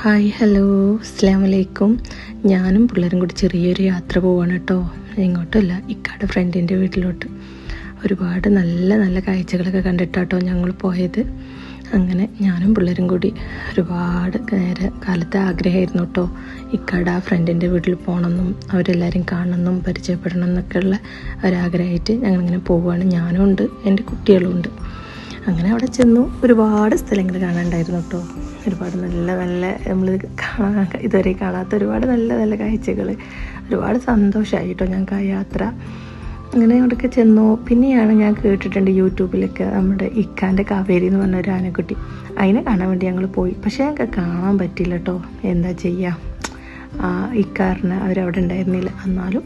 Hi hello അസ്സലാമു അലൈക്കും. ഞാനും പിള്ളേരും കൂടി ചെറിയൊരു യാത്ര പോവാണ് കേട്ടോ. എങ്ങോട്ടുമല്ല, ഇക്കാടെ ഫ്രണ്ടിൻ്റെ വീട്ടിലോട്ട്. ഒരുപാട് നല്ല നല്ല കാഴ്ചകളൊക്കെ കണ്ടിട്ടാട്ടോ ഞങ്ങൾ പോയത്. അങ്ങനെ ഞാനും പിള്ളേരും കൂടി ഒരുപാട് നേരെ കാലത്തെ ആഗ്രഹമായിരുന്നു കേട്ടോ, ഇക്കാടെ ആ ഫ്രണ്ടിൻ്റെ വീട്ടിൽ പോകണമെന്നും അവരെല്ലാവരും കാണണമെന്നും പരിചയപ്പെടണം എന്നൊക്കെയുള്ള ഒരാഗ്രഹമായിട്ട് ഞങ്ങളിങ്ങനെ പോവുകയാണ്. ഞാനും ഉണ്ട്, എൻ്റെ കുട്ടികളും ഉണ്ട്. അങ്ങനെ അവിടെ ചെന്നു ഒരുപാട് സ്ഥലങ്ങൾ കാണാനുണ്ടായിരുന്നു കേട്ടോ. ഒരുപാട് നല്ല നല്ല നമ്മൾ ഇതുവരെ കാണാത്ത ഒരുപാട് നല്ല നല്ല കാഴ്ചകൾ. ഒരുപാട് സന്തോഷമായി കേട്ടോ ഞങ്ങൾക്ക് ആ യാത്ര. അങ്ങനെ അവിടെയൊക്കെ ചെന്നു. പിന്നെയാണ് ഞാൻ കേട്ടിട്ടുണ്ട് യൂട്യൂബിലൊക്കെ നമ്മുടെ ഇക്കാൻ്റെ കാവേരി എന്ന് പറഞ്ഞ ഒരു ആനക്കുട്ടി, അതിനെ കാണാൻ വേണ്ടി ഞങ്ങൾ പോയി. പക്ഷേ ഞങ്ങൾക്ക് കാണാൻ പറ്റില്ല കേട്ടോ. എന്താ ചെയ്യുക, ഇക്കാറിന് അവരവിടെ ഉണ്ടായിരുന്നില്ല. എന്നാലും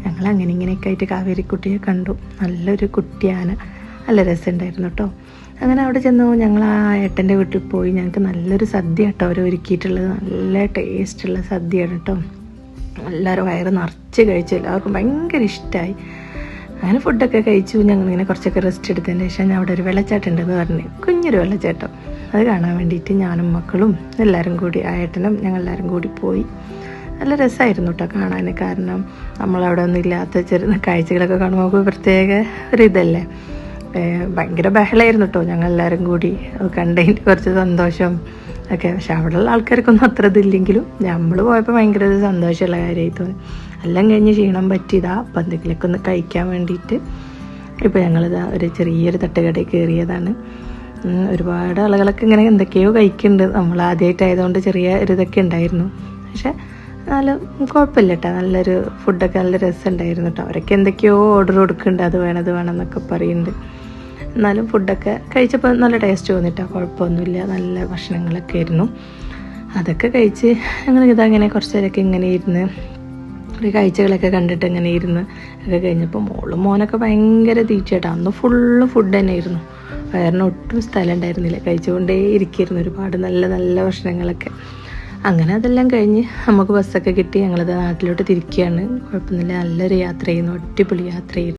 ഞങ്ങൾ അങ്ങനെ ഇങ്ങനെയൊക്കെ ആയിട്ട് കാവേരിക്കുട്ടിയെ കണ്ടു. നല്ലൊരു കുട്ടിയാന, നല്ല രസമുണ്ടായിരുന്നു കേട്ടോ. അങ്ങനെ അവിടെ ചെന്നു ഞങ്ങൾ ആ ഏട്ടൻ്റെ വീട്ടിൽ പോയി. ഞങ്ങൾക്ക് നല്ലൊരു സദ്യ കേട്ടോ അവർ ഒരുക്കിയിട്ടുള്ളത്. നല്ല ടേസ്റ്റുള്ള സദ്യയാണ് കേട്ടോ. എല്ലാവരും വയറ് നിറച്ച് കഴിച്ചു, എല്ലാവർക്കും ഭയങ്കര ഇഷ്ടമായി. അങ്ങനെ ഫുഡൊക്കെ കഴിച്ചു. ഞങ്ങളിങ്ങനെ കുറച്ചൊക്കെ റെസ്റ്റ് എടുത്തതിന് ശേഷം ഞാൻ അവിടെ ഒരു വെള്ളച്ചാട്ടം ഉണ്ടെന്ന് പറഞ്ഞു, കുഞ്ഞൊരു വെള്ളച്ചാട്ടം. അത് കാണാൻ വേണ്ടിയിട്ട് ഞാനും മക്കളും എല്ലാവരും കൂടി, ആ ഏട്ടനും ഞങ്ങളെല്ലാവരും കൂടി പോയി. നല്ല രസമായിരുന്നു കേട്ടോ കാണാൻ. കാരണം നമ്മളവിടെ ഒന്നും ഇല്ലാത്ത ചെറിയ കാഴ്ചകളൊക്കെ കാണുമ്പോൾ പ്രത്യേക ഒരിതല്ലേ. ഭയങ്കര ബഹളമായിരുന്നു കേട്ടോ ഞങ്ങളെല്ലാവരും കൂടി. അത് കണ്ടതിൻ്റെ കുറച്ച് സന്തോഷം ഒക്കെ. പക്ഷെ അവിടെയുള്ള ആൾക്കാർക്കൊന്നും അത്ര ഇതില്ലെങ്കിലും നമ്മൾ പോയപ്പോൾ ഭയങ്കര ഒരു സന്തോഷമുള്ള കാര്യമായി തോന്നി. എല്ലാം കഴിഞ്ഞ് ക്ഷീണം പറ്റിയതാ അപ്പം എന്തെങ്കിലുമൊക്കെ ഒന്ന് കഴിക്കാൻ വേണ്ടിയിട്ട് ഇപ്പോൾ ഞങ്ങളിതാ ഒരു ചെറിയൊരു തട്ടുകടയിൽ കയറിയതാണ്. ഒരുപാട് ആളുകളൊക്കെ ഇങ്ങനെ എന്തൊക്കെയോ കഴിക്കുന്നുണ്ട്. നമ്മൾ ആദ്യമായിട്ടായതുകൊണ്ട് ചെറിയ ഒരു ഇതൊക്കെ ഉണ്ടായിരുന്നു. പക്ഷെ നല്ല കുഴപ്പമില്ല കേട്ടോ, നല്ലൊരു ഫുഡൊക്കെ നല്ല രസമുണ്ടായിരുന്നു കേട്ടോ. അവരൊക്കെ എന്തൊക്കെയോ ഓർഡർ കൊടുക്കുന്നുണ്ട്, അത് വേണം ഇത് വേണം എന്നൊക്കെ പറയുന്നുണ്ട്. എന്നാലും ഫുഡൊക്കെ കഴിച്ചപ്പോൾ നല്ല ടേസ്റ്റ് തോന്നിട്ടോ, കുഴപ്പമൊന്നുമില്ല. നല്ല ഭക്ഷണങ്ങളൊക്കെ ആയിരുന്നു. അതൊക്കെ കഴിച്ച് ഞങ്ങൾ ഇതങ്ങനെ കുറച്ച് നേരമൊക്കെ ഇങ്ങനെ ഇരുന്ന് ഒരു കാഴ്ചകളൊക്കെ കണ്ടിട്ട് ഇങ്ങനെ ഇരുന്ന് ഒക്കെ കഴിഞ്ഞപ്പോൾ മോനൊക്കെ ഭയങ്കര തീറ്റയാട്ടോ. അന്ന് ഫുള്ള് ഫുഡ് തന്നെയായിരുന്നു. വയറിന് ഒട്ടും സ്ഥലം ഉണ്ടായിരുന്നില്ല. കഴിച്ചുകൊണ്ടേ ഇരിക്കുമായിരുന്നു ഒരുപാട് നല്ല നല്ല ഭക്ഷണങ്ങളൊക്കെ. അങ്ങനെ അതെല്ലാം കഴിഞ്ഞ് നമുക്ക് ബസ്സൊക്കെ കിട്ടി. ഞങ്ങളത് നാട്ടിലോട്ട് തിരിക്കുകയാണ്. കുഴപ്പമൊന്നുമില്ല, നല്ലൊരു യാത്രയായിരുന്നു, അടിപൊളി യാത്രയായിരുന്നു.